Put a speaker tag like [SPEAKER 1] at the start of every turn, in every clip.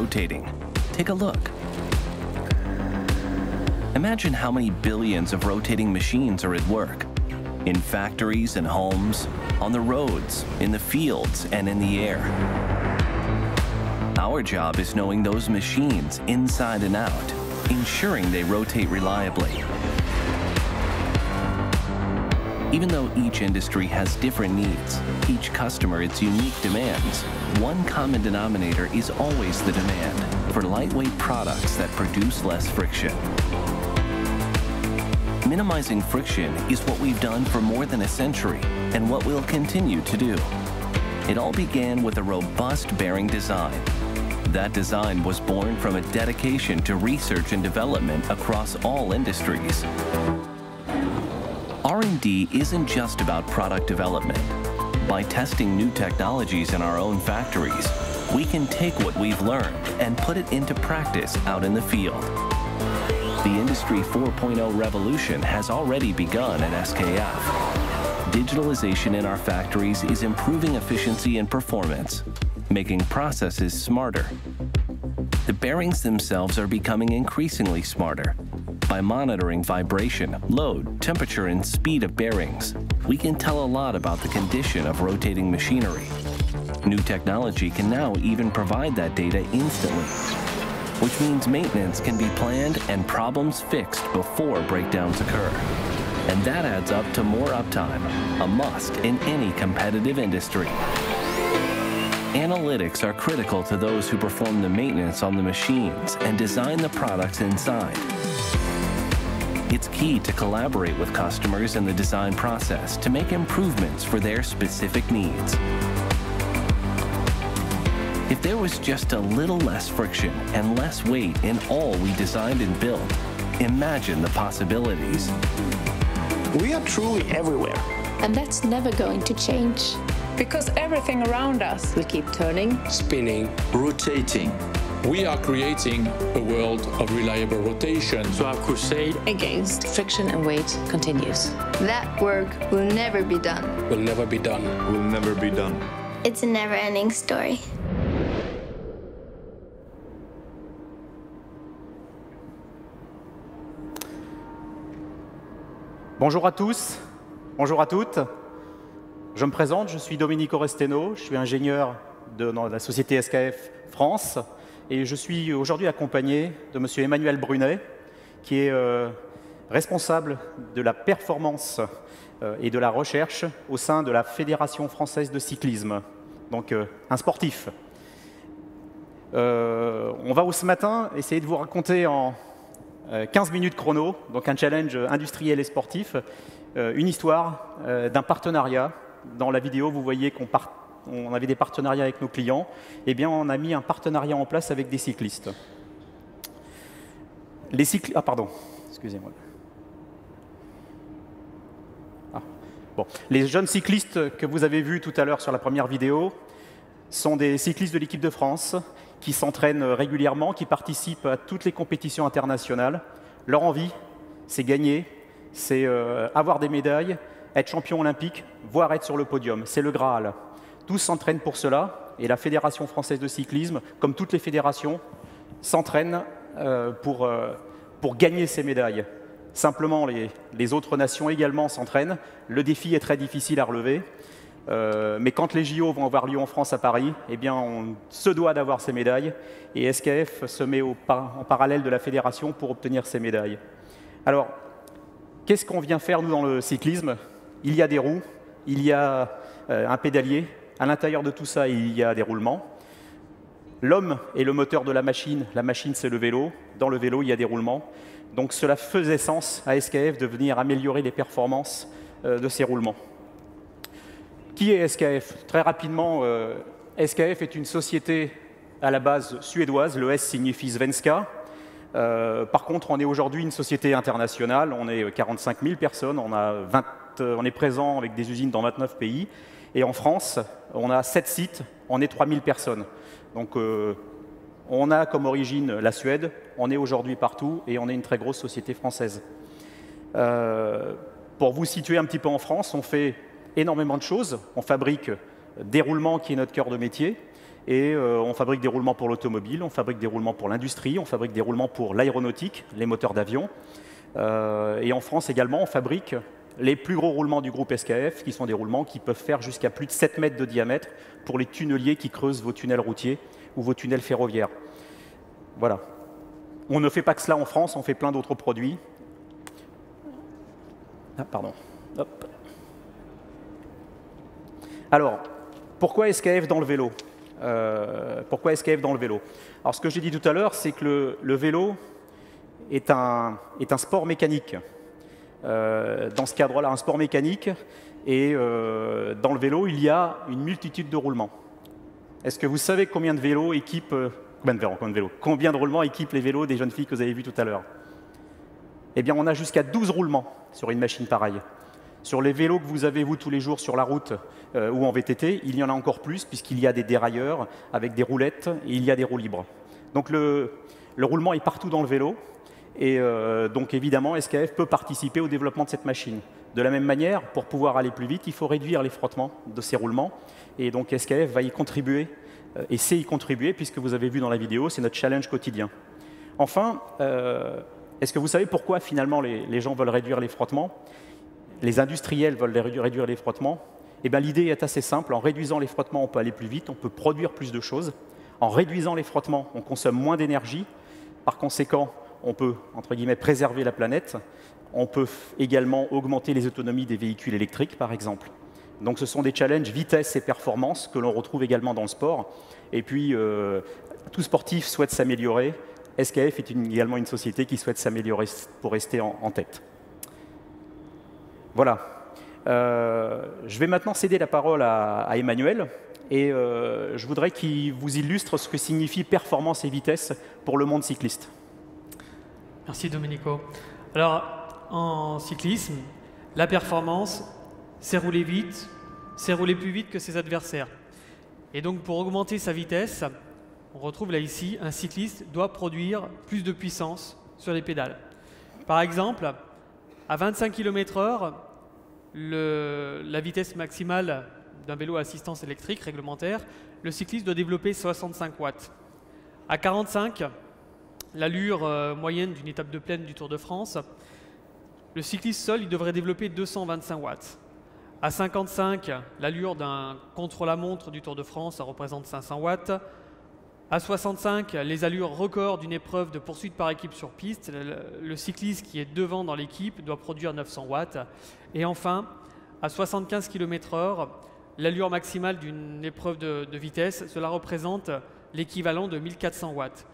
[SPEAKER 1] rotating. Take a look. Imagine how many billions of rotating machines are at work. In factories and homes, on the roads, in the fields, and in the air. Our job is knowing those machines inside and out, ensuring they rotate reliably. Even though each industry has different needs, each customer its unique demands, one common denominator is always the demand for lightweight products that produce less friction. Minimizing friction is what we've done for more than a century and what we'll continue to do. It all began with a robust bearing design. That design was born from a dedication to research and development across all industries. R&D isn't just about product development. By testing new technologies in our own factories, we can take what we've learned and put it into practice out in the field. The Industry 4.0 revolution has already begun at SKF. Digitalization in our factories is improving efficiency and performance, making processes smarter. The bearings themselves are becoming increasingly smarter. By monitoring vibration, load, temperature, and speed of bearings, we can tell a lot about the condition of rotating machinery. New technology can now even provide that data instantly, which means maintenance can be planned and problems fixed before breakdowns occur. And that adds up to more uptime, a must in any competitive industry. Analytics are critical to those who perform the maintenance on the machines and design the products inside. It's key to collaborate with customers in the design process to make improvements for their specific needs. If there was just a little less friction and less weight in all we designed and built, imagine the possibilities.
[SPEAKER 2] We are truly everywhere.
[SPEAKER 3] And that's never going to change.
[SPEAKER 4] Because everything around us will keep turning,
[SPEAKER 2] Spinning,
[SPEAKER 5] rotating. We are creating a world of reliable rotation.
[SPEAKER 2] so our crusade
[SPEAKER 3] against friction and weight continues.
[SPEAKER 6] That work will never be done.
[SPEAKER 2] will never be done.
[SPEAKER 5] Will never be done.
[SPEAKER 6] It's a never-ending story.
[SPEAKER 7] Bonjour à tous, bonjour à toutes. Je me présente, je suis Domenico Resteno, je suis ingénieur dans la société SKF France et je suis aujourd'hui accompagné de monsieur Emmanuel Brunet qui est responsable de la performance et de la recherche au sein de la Fédération française de cyclisme, donc un sportif. On va ce matin essayer de vous raconter en 15 minutes chrono, donc un challenge industriel et sportif, une histoire d'un partenariat. Dans la vidéo, vous voyez qu'on avait des partenariats avec nos clients. Eh bien, on a mis un partenariat en place avec des cyclistes. Ah, pardon, excusez-moi. Bon. Les jeunes cyclistes que vous avez vus tout à l'heure sur la première vidéo sont des cyclistes de l'équipe de France qui s'entraînent régulièrement, qui participent à toutes les compétitions internationales. Leur envie, c'est gagner, c'est avoir des médailles, être champion olympique, voire être sur le podium. C'est le Graal. Tous s'entraînent pour cela, et la Fédération française de cyclisme, comme toutes les fédérations, s'entraînent pour gagner ces médailles. Simplement, les autres nations également s'entraînent. Le défi est très difficile à relever. Mais quand les JO vont avoir lieu en France à Paris, eh bien, on se doit d'avoir ces médailles. Et SKF se met en parallèle de la fédération pour obtenir ces médailles. Alors, qu'est-ce qu'on vient faire, nous, dans le cyclisme? Il y a des roues, il y a un pédalier. À l'intérieur de tout ça, il y a des roulements. L'homme est le moteur de la machine, c'est le vélo. Dans le vélo, il y a des roulements. Donc cela faisait sens à SKF de venir améliorer les performances de ces roulements. Qui est SKF? Très rapidement, SKF est une société à la base suédoise. Le S signifie Svenska. Par contre, on est aujourd'hui une société internationale. On est 45 000 personnes. On est présent avec des usines dans 29 pays. Et en France, on a 7 sites. On est 3 000 personnes. Donc, on a comme origine la Suède. On est aujourd'hui partout et on est une très grosse société française. Pour vous situer un petit peu en France, on fait énormément de choses. On fabrique des roulements qui est notre cœur de métier. Et on fabrique des roulements pour l'automobile, on fabrique des roulements pour l'industrie, on fabrique des roulements pour l'aéronautique, les moteurs d'avion. Et en France également, on fabrique les plus gros roulements du groupe SKF, qui sont des roulements qui peuvent faire jusqu'à plus de 7 mètres de diamètre pour les tunneliers qui creusent vos tunnels routiers ou vos tunnels ferroviaires. Voilà. On ne fait pas que cela en France, on fait plein d'autres produits. Ah, pardon. Hop. Alors, pourquoi SKF dans le vélo? Pourquoi SKF dans le vélo? Alors, ce que j'ai dit tout à l'heure, c'est que le vélo est un sport mécanique. Dans ce cadre-là, un sport mécanique, et dans le vélo, il y a une multitude de roulements. Est-ce que vous savez combien de vélos équipent, combien de roulements équipent les vélos des jeunes filles que vous avez vues tout à l'heure? Eh bien, on a jusqu'à 12 roulements sur une machine pareille. Sur les vélos que vous avez, vous, tous les jours sur la route ou en VTT, il y en a encore plus, puisqu'il y a des dérailleurs avec des roulettes et il y a des roues libres. Donc le roulement est partout dans le vélo, et donc évidemment, SKF peut participer au développement de cette machine. De la même manière, pour pouvoir aller plus vite, il faut réduire les frottements de ces roulements, et donc SKF va y contribuer, et sait y contribuer, puisque vous avez vu dans la vidéo, c'est notre challenge quotidien. Enfin, est-ce que vous savez pourquoi finalement les gens veulent réduire les frottements? Les industriels veulent réduire les frottements. Eh bien, l'idée est assez simple. En réduisant les frottements, on peut aller plus vite, on peut produire plus de choses. En réduisant les frottements, on consomme moins d'énergie. Par conséquent, on peut, entre guillemets, préserver la planète. On peut également augmenter les autonomies des véhicules électriques, par exemple. Donc, ce sont des challenges vitesse et performance que l'on retrouve également dans le sport. Et puis, tout sportif souhaite s'améliorer. SKF est également une société qui souhaite s'améliorer pour rester en tête. Voilà. Je vais maintenant céder la parole à Emmanuel, et je voudrais qu'il vous illustre ce que signifie performance et vitesse pour le monde cycliste.
[SPEAKER 8] Merci Domenico. Alors, en cyclisme, la performance, c'est rouler vite, c'est rouler plus vite que ses adversaires. Et donc, pour augmenter sa vitesse, on retrouve là ici, un cycliste doit produire plus de puissance sur les pédales. Par exemple, à 25 km/h, la vitesse maximale d'un vélo à assistance électrique réglementaire, le cycliste doit développer 65 watts. À 45, l'allure moyenne d'une étape de plaine du Tour de France, le cycliste seul il devrait développer 225 watts. À 55, l'allure d'un contre-la-montre du Tour de France, ça représente 500 watts. À 65, les allures records d'une épreuve de poursuite par équipe sur piste, le cycliste qui est devant dans l'équipe doit produire 900 watts. Et enfin, à 75 km/h, l'allure maximale d'une épreuve de vitesse, cela représente l'équivalent de 1400 watts.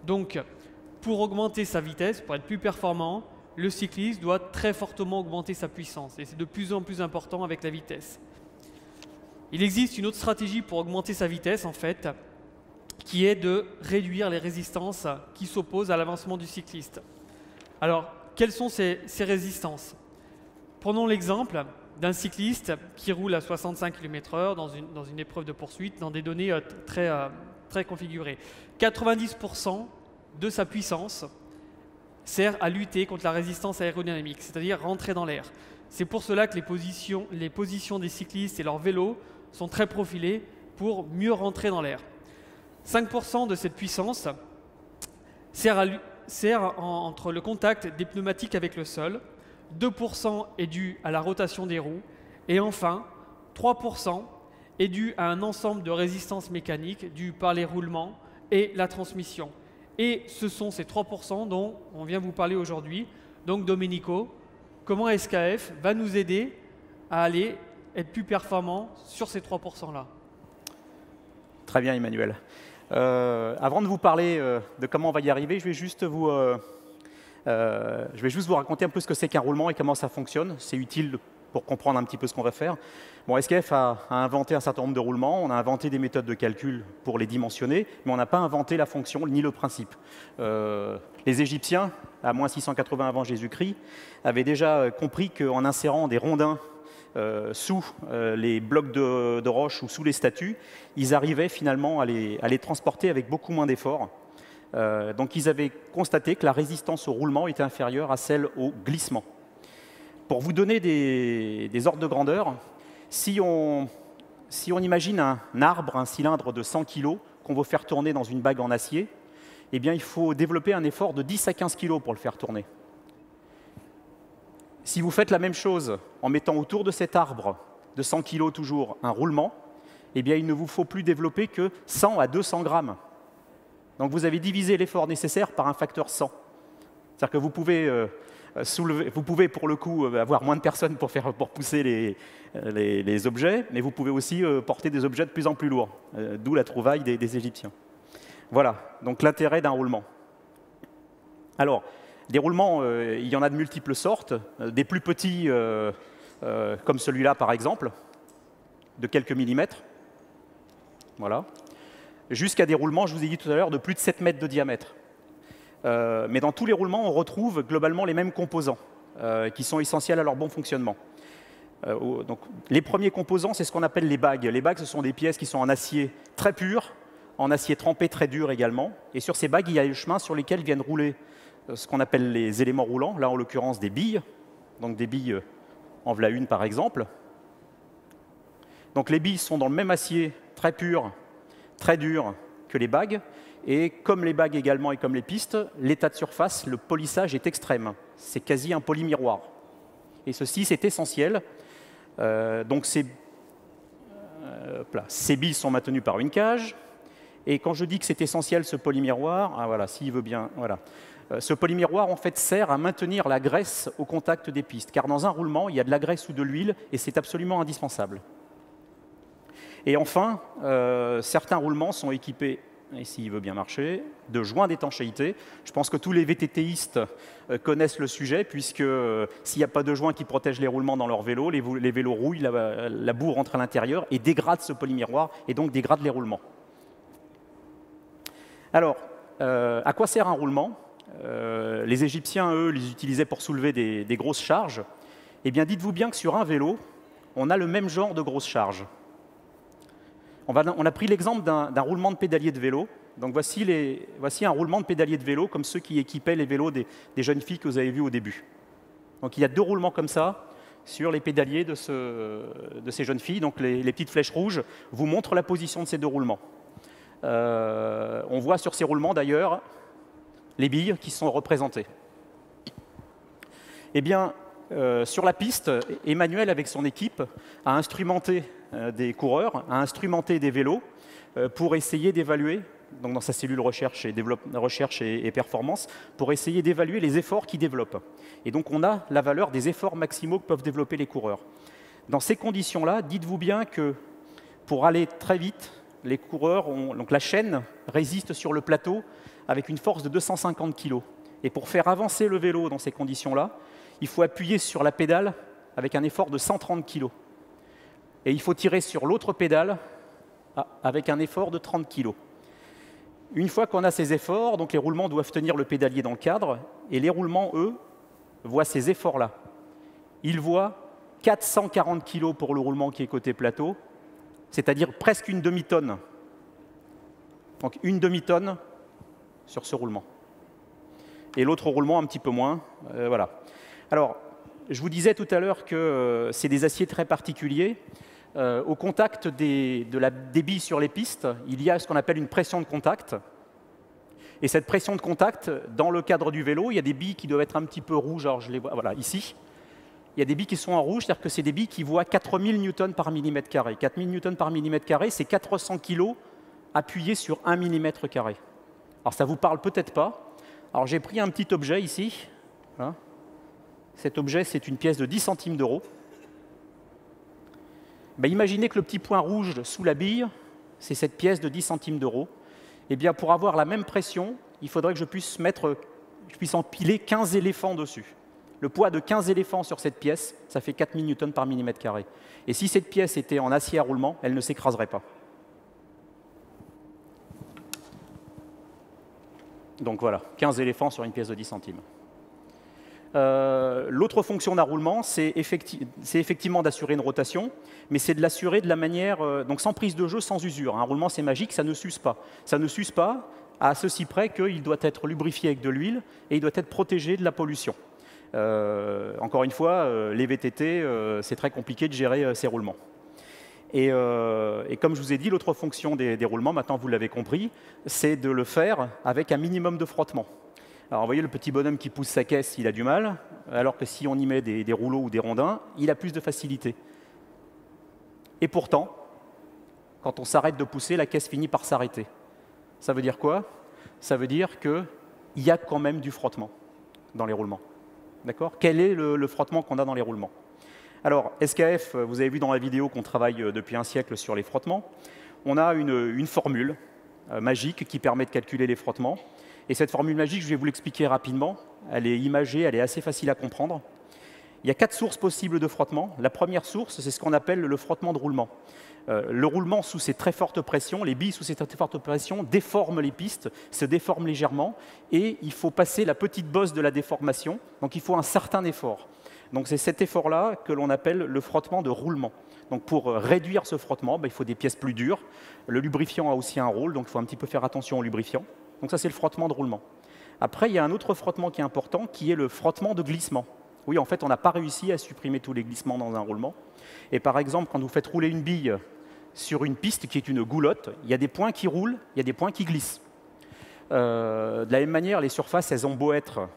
[SPEAKER 8] Donc, pour augmenter sa vitesse, pour être plus performant, le cycliste doit très fortement augmenter sa puissance. Et c'est de plus en plus important avec la vitesse. Il existe une autre stratégie pour augmenter sa vitesse, en fait, qui est de réduire les résistances qui s'opposent à l'avancement du cycliste. Alors, quelles sont ces résistances? Prenons l'exemple d'un cycliste qui roule à 65 km/h dans une épreuve de poursuite, dans des données très configurées. 90% de sa puissance sert à lutter contre la résistance aérodynamique, c'est-à-dire rentrer dans l'air. C'est pour cela que les positions des cyclistes et leurs vélos sont très profilés pour mieux rentrer dans l'air. 5% de cette puissance sert entre le contact des pneumatiques avec le sol, 2% est dû à la rotation des roues, et enfin, 3% est dû à un ensemble de résistances mécaniques dues par les roulements et la transmission. Et ce sont ces 3% dont on vient vous parler aujourd'hui. Donc Domenico, comment SKF va nous aider à aller être plus performant sur ces 3%-là?
[SPEAKER 7] Très bien, Emmanuel. Avant de vous parler de comment on va y arriver, je vais juste vous raconter un peu ce que c'est qu'un roulement et comment ça fonctionne. C'est utile pour comprendre un petit peu ce qu'on va faire. Bon, SKF a inventé un certain nombre de roulements, on a inventé des méthodes de calcul pour les dimensionner, mais on n'a pas inventé la fonction ni le principe. Les Égyptiens, à moins 680 avant Jésus-Christ, avaient déjà compris qu'en insérant des rondins sous les blocs de roches ou sous les statues, ils arrivaient finalement à les transporter avec beaucoup moins d'efforts. Donc ils avaient constaté que la résistance au roulement était inférieure à celle au glissement. Pour vous donner des ordres de grandeur, si on imagine un arbre, un cylindre de 100 kg qu'on veut faire tourner dans une bague en acier, eh bien, il faut développer un effort de 10 à 15 kg pour le faire tourner. Si vous faites la même chose en mettant autour de cet arbre de 100 kg toujours un roulement, eh bien, il ne vous faut plus développer que 100 à 200 grammes. Donc vous avez divisé l'effort nécessaire par un facteur 100. C'est-à-dire que vous pouvez pour le coup avoir moins de personnes pour pousser les objets, mais vous pouvez aussi porter des objets de plus en plus lourds, d'où la trouvaille des Égyptiens. Voilà, donc l'intérêt d'un roulement. Alors, des roulements, il y en a de multiples sortes, des plus petits, comme celui-là par exemple, de quelques millimètres, voilà, jusqu'à des roulements, je vous ai dit tout à l'heure, de plus de 7 mètres de diamètre. Mais dans tous les roulements, on retrouve globalement les mêmes composants qui sont essentiels à leur bon fonctionnement. Donc, les premiers composants, c'est ce qu'on appelle les bagues. Les bagues, ce sont des pièces qui sont en acier très pur, en acier trempé très dur également. Et sur ces bagues, il y a les chemins sur lesquels viennent rouler ce qu'on appelle les éléments roulants, là en l'occurrence des billes, donc des billes en voilà une par exemple. Donc les billes sont dans le même acier très pur, très dur que les bagues. Et comme les bagues également et comme les pistes, l'état de surface, le polissage est extrême. C'est quasi un polymiroir. Et ceci, c'est essentiel. Donc ces billes sont maintenues par une cage. Et quand je dis que c'est essentiel, ce polymiroir, voilà, s'il veut bien, voilà. Ce polymiroir, en fait, sert à maintenir la graisse au contact des pistes. Car dans un roulement, il y a de la graisse ou de l'huile, et c'est absolument indispensable. Et enfin, certains roulements sont équipés, et s'il veut bien marcher, de joints d'étanchéité. Je pense que tous les VTTistes connaissent le sujet, puisque s'il n'y a pas de joints qui protègent les roulements dans leur vélo, les vélos rouillent, la boue rentre à l'intérieur et dégrade ce polymiroir, et donc dégrade les roulements. Alors, à quoi sert un roulement? Les Égyptiens, eux, les utilisaient pour soulever des grosses charges. Eh bien, dites-vous bien que sur un vélo, on a le même genre de grosses charges. On a pris l'exemple d'un roulement de pédalier de vélo. Donc voici un roulement de pédalier de vélo, comme ceux qui équipaient les vélos des jeunes filles que vous avez vus au début. Donc il y a deux roulements comme ça sur les pédaliers de ces jeunes filles. Donc les petites flèches rouges vous montrent la position de ces deux roulements. On voit sur ces roulements d'ailleurs les billes qui sont représentées. Eh bien, sur la piste, Emmanuel, avec son équipe, a instrumenté des coureurs, a instrumenté des vélos pour essayer d'évaluer, donc dans sa cellule recherche et performance, pour essayer d'évaluer les efforts qu'ils développent. Et donc on a la valeur des efforts maximaux que peuvent développer les coureurs. Dans ces conditions-là, dites-vous bien que pour aller très vite, les coureurs donc la chaîne résiste sur le plateau avec une force de 250 kg. Et pour faire avancer le vélo dans ces conditions-là, il faut appuyer sur la pédale avec un effort de 130 kg. Et il faut tirer sur l'autre pédale avec un effort de 30 kg. Une fois qu'on a ces efforts, donc les roulements doivent tenir le pédalier dans le cadre, et les roulements, eux, voient ces efforts-là. Ils voient 440 kg pour le roulement qui est côté plateau, c'est-à-dire presque une demi-tonne. Donc une demi-tonne sur ce roulement. Et l'autre roulement un petit peu moins. Voilà. Alors, je vous disais tout à l'heure que c'est des aciers très particuliers. Au contact des billes sur les pistes, il y a ce qu'on appelle une pression de contact. Et cette pression de contact, dans le cadre du vélo, il y a des billes qui doivent être un petit peu rouges. Alors, je les vois, voilà, ici. Il y a des billes qui sont en rouge, c'est-à-dire que c'est des billes qui voient 4000 newtons par millimètre carré. 4000 newtons par millimètre carré, c'est 400 kg appuyés sur 1 millimètre carré. Alors, ça ne vous parle peut-être pas. Alors, j'ai pris un petit objet ici. Voilà. Cet objet, c'est une pièce de 10 centimes d'euros. Ben, imaginez que le petit point rouge sous la bille, c'est cette pièce de 10 centimes d'euros. Eh bien, pour avoir la même pression, il faudrait que je puisse empiler 15 éléphants dessus. Le poids de 15 éléphants sur cette pièce, ça fait 4000 newtons par millimètre carré. Et si cette pièce était en acier à roulement, elle ne s'écraserait pas. Donc voilà, 15 éléphants sur une pièce de 10 centimes. L'autre fonction d'un roulement, c'est effectivement d'assurer une rotation, mais c'est de l'assurer de la manière, donc sans prise de jeu, sans usure. Un roulement, c'est magique, ça ne s'use pas. Ça ne s'use pas à ceci près qu'il doit être lubrifié avec de l'huile et il doit être protégé de la pollution. Encore une fois, les VTT, c'est très compliqué de gérer ces roulements. Et comme je vous ai dit, l'autre fonction des roulements, maintenant vous l'avez compris, c'est de le faire avec un minimum de frottement. Alors vous voyez le petit bonhomme qui pousse sa caisse, il a du mal, alors que si on y met des rouleaux ou des rondins, il a plus de facilité. Et pourtant, quand on s'arrête de pousser, la caisse finit par s'arrêter. Ça veut dire quoi? Ça veut dire qu'il y a quand même du frottement dans les roulements. D'accord? Quel est le frottement qu'on a dans les roulements? Alors, SKF, vous avez vu dans la vidéo qu'on travaille depuis un siècle sur les frottements. On a une formule magique qui permet de calculer les frottements. Et cette formule magique, je vais vous l'expliquer rapidement. Elle est imagée, elle est assez facile à comprendre. Il y a 4 sources possibles de frottement. La première source, c'est ce qu'on appelle le frottement de roulement. Le roulement sous ces très fortes pressions, les billes sous ces très fortes pressions déforment les pistes, se déforment légèrement, et il faut passer la petite bosse de la déformation, donc il faut un certain effort. Donc c'est cet effort-là que l'on appelle le frottement de roulement. Donc pour réduire ce frottement, il faut des pièces plus dures. Le lubrifiant a aussi un rôle, donc il faut un petit peu faire attention au lubrifiant. Donc ça c'est le frottement de roulement. Après, il y a un autre frottement qui est important, qui est le frottement de glissement. Oui, en fait, on n'a pas réussi à supprimer tous les glissements dans un roulement. Et par exemple, quand vous faites rouler une bille sur une piste qui est une goulotte, il y a des points qui roulent, il y a des points qui glissent. De la même manière, les surfaces, elles ont beau être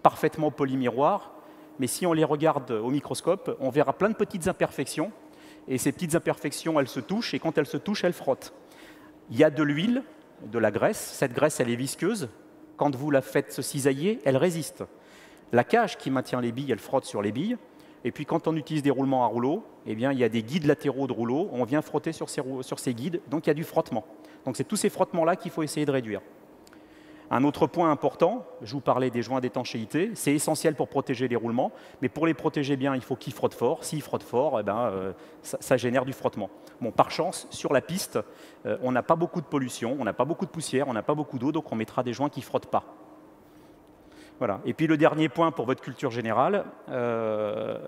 [SPEAKER 7] parfaitement polymiroirs, mais si on les regarde au microscope, on verra plein de petites imperfections, et ces petites imperfections, elles se touchent, et quand elles se touchent, elles frottent. Il y a de l'huile, de la graisse, cette graisse, elle est visqueuse, quand vous la faites se cisailler, elle résiste. La cage qui maintient les billes, elle frotte sur les billes, et puis quand on utilise des roulements à rouleau, eh bien, il y a des guides latéraux de rouleau, on vient frotter sur ces guides, donc il y a du frottement. Donc c'est tous ces frottements-là qu'il faut essayer de réduire. Un autre point important, je vous parlais des joints d'étanchéité, c'est essentiel pour protéger les roulements, mais pour les protéger bien, il faut qu'ils frottent fort. S'ils frottent fort, ça génère du frottement. Bon, par chance, sur la piste, on n'a pas beaucoup de pollution, on n'a pas beaucoup de poussière, on n'a pas beaucoup d'eau, donc on mettra des joints qui ne frottent pas. Voilà. Et puis le dernier point pour votre culture générale, le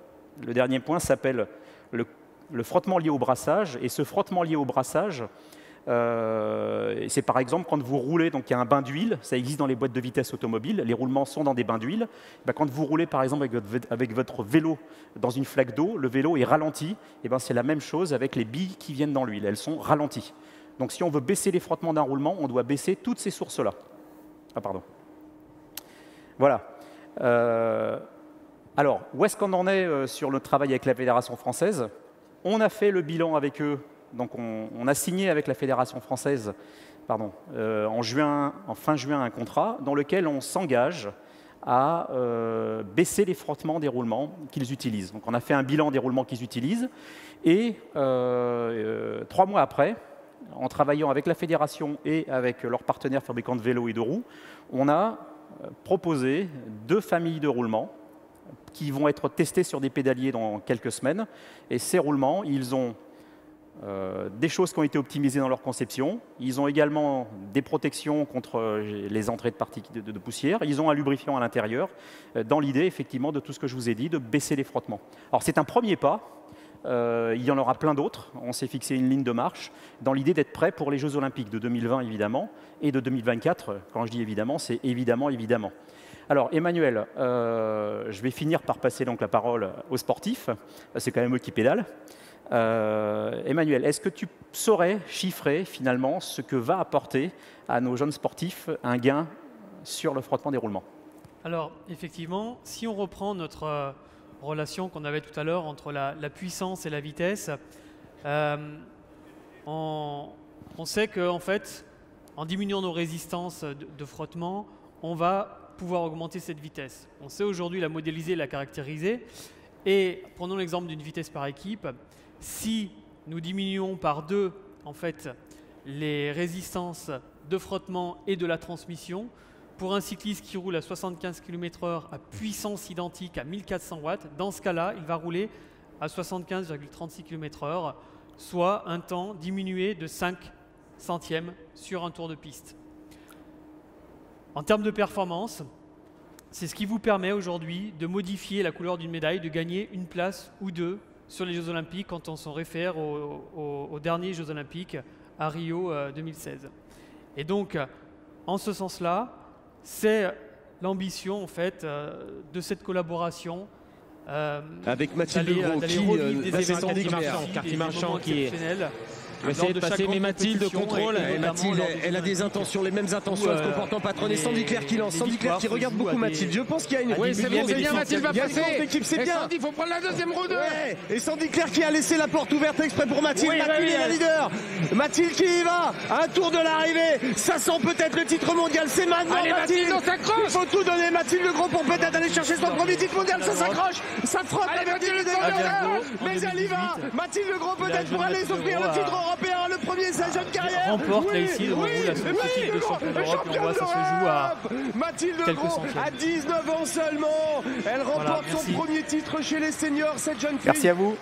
[SPEAKER 7] dernier point s'appelle le frottement lié au brassage, et ce frottement lié au brassage, c'est par exemple quand vous roulez, donc il y a un bain d'huile, ça existe dans les boîtes de vitesse automobiles, les roulements sont dans des bains d'huile. Quand vous roulez par exemple avec votre vélo dans une flaque d'eau, le vélo est ralenti, et c'est la même chose avec les billes qui viennent dans l'huile, elles sont ralenties. Donc si on veut baisser les frottements d'un roulement, on doit baisser toutes ces sources-là. Ah pardon. Voilà. Alors, où est-ce qu'on en est sur le travail avec la Fédération française? On a fait le bilan avec eux. Donc on a signé avec la Fédération française en fin juin un contrat dans lequel on s'engage à baisser les frottements des roulements qu'ils utilisent. Donc on a fait un bilan des roulements qu'ils utilisent et 3 mois après, en travaillant avec la Fédération et avec leurs partenaires fabricants de vélos et de roues, on a proposé 2 familles de roulements qui vont être testés sur des pédaliers dans quelques semaines. Et ces roulements, ils ont des choses qui ont été optimisées dans leur conception. Ils ont également des protections contre les entrées de particules de poussière. Ils ont un lubrifiant à l'intérieur, dans l'idée, effectivement, de tout ce que je vous ai dit, de baisser les frottements. Alors, c'est un premier pas. Il y en aura plein d'autres. On s'est fixé une ligne de marche dans l'idée d'être prêt pour les Jeux Olympiques de 2020, évidemment, et de 2024. Quand je dis évidemment, c'est évidemment, évidemment. Alors, Emmanuel, je vais finir par passer donc la parole aux sportifs. C'est quand même eux qui pédalent. Emmanuel, est-ce que tu saurais chiffrer finalement ce que va apporter à nos jeunes sportifs un gain sur le frottement des roulements?
[SPEAKER 8] Alors, effectivement, si on reprend notre relation qu'on avait tout à l'heure entre la puissance et la vitesse, on sait qu'en fait, en diminuant nos résistances de frottement, on va pouvoir augmenter cette vitesse. On sait aujourd'hui la modéliser, la caractériser. Et prenons l'exemple d'une vitesse par équipe. Si nous diminuons par 2 en fait, les résistances de frottement et de la transmission, pour un cycliste qui roule à 75 km/h à puissance identique à 1400 watts, dans ce cas-là, il va rouler à 75,36 km/h, soit un temps diminué de 5 centièmes sur un tour de piste. En termes de performance, c'est ce qui vous permet aujourd'hui de modifier la couleur d'une médaille, de gagner une place ou 2 sur les Jeux Olympiques quand on s'en réfère aux derniers Jeux Olympiques à Rio 2016. Et donc, en ce sens-là, c'est l'ambition en fait, de cette collaboration
[SPEAKER 9] Avec Mathilde Legros qui
[SPEAKER 8] va
[SPEAKER 9] c'est Sandy Claire.
[SPEAKER 10] Carty Marchand qui va essayer de passer, mais Mathilde contrôle.
[SPEAKER 9] Et Mathilde, elle a des intentions, les mêmes intentions, elle se comporte en patronne. Et Sandy Claire qui lance, Sandy Claire qui regarde beaucoup Mathilde. Je pense qu'il y a une.
[SPEAKER 10] Oui, c'est bon, c'est bien, Mathilde va passer.
[SPEAKER 9] L'équipe, c'est bien.
[SPEAKER 10] Sandy, il faut prendre la deuxième roue 2.
[SPEAKER 9] Ouais. Et Sandy Claire qui a laissé la porte ouverte exprès pour Mathilde.
[SPEAKER 10] Oui,
[SPEAKER 9] Mathilde est la leader. Mathilde qui y va. Un tour de l'arrivée. Ça sent peut-être le titre mondial. C'est maintenant.
[SPEAKER 10] Allez, Mathilde, on s'accroche.
[SPEAKER 9] Il faut tout donner. Mathilde Legros pour peut-être aller chercher son premier titre mondial. Ça s'accroche. Ça frotte.
[SPEAKER 10] Allez, Mathilde,
[SPEAKER 9] mais elle y va. Mathilde Legros peut-être pour aller s'offrir le titre européen. Le premier sa jeune carrière.
[SPEAKER 8] Remporte là ici devant vous la seule titre de champion d'Europe. Et on voit ça se joue à
[SPEAKER 9] Mathilde Legros à 19 ans seulement. Elle remporte son premier titre chez les seniors, cette jeune fille.
[SPEAKER 7] Merci à vous.